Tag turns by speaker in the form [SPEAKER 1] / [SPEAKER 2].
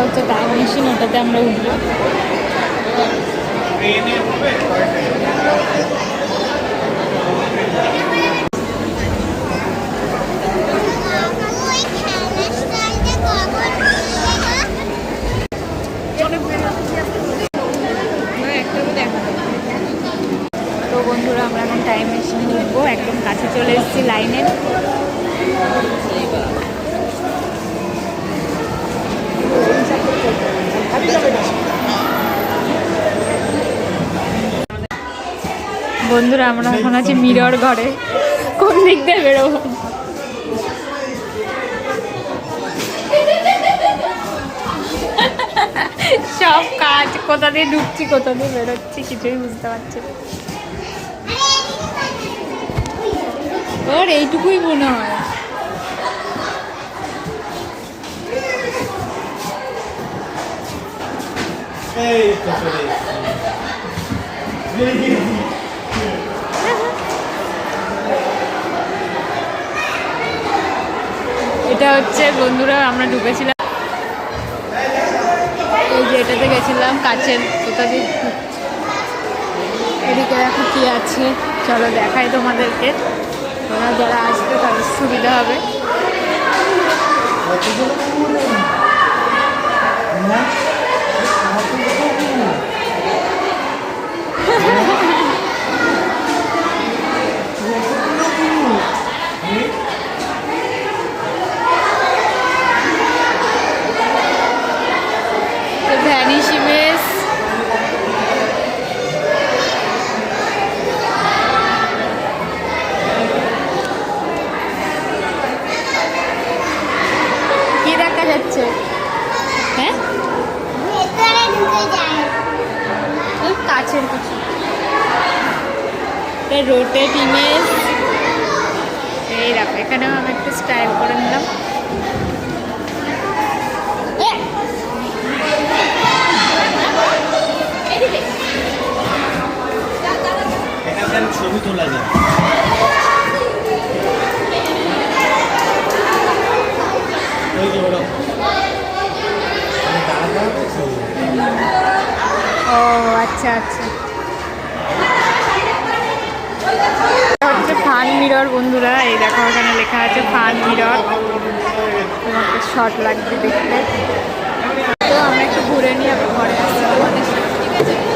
[SPEAKER 1] হচ্ছে time machine, ওটাতে আমরা উঠবো। তো বন্ধুরা আমরা এখন টাইম মেশিনে উঠবো, একদম কাছে চলে এসেছি লাইনে। বন্ধুরা আমরা এখন আছি মিরর ঘরে, কোন দিক দিয়ে বেরোবো? সব কাজ কোথা দিয়ে ঢুকছি কোথা দিয়ে বেরোচ্ছি কিছুই বুঝতে পারছি না। ওর এইটুকুই মনে হয়। এটা হচ্ছে বন্ধুরা আমরা ঢুকেছিলাম, এই যে এটাতে গেছিলাম কাছের, কোথা দিয়ে এদিকে দেখো কি আছে, চলো দেখাই তোমাদেরকে, তোমরা যারা আসবে তাদের সুবিধা হবে। ভ্যানিশ ইমেজ, কি দেখা যাচ্ছে? হ্যাঁ কাছের কিছু, রোটেট ইমেজ। এই দেখো এখানেও আমি একটু স্টাইল করে নিলাম।
[SPEAKER 2] ছবি তোলা যায়।
[SPEAKER 1] ও আচ্ছা আচ্ছা, হচ্ছে ফান মিরর বন্ধুরা, এই দেখো এখানে লেখা আছে ফান মিরর, তোমাকে শর্ট লাগবে দেখতে। তো আমরা একটু ঘুরে নিয়ে আবার ঘরে আসছি তোমাদের সাথে, ঠিক আছে?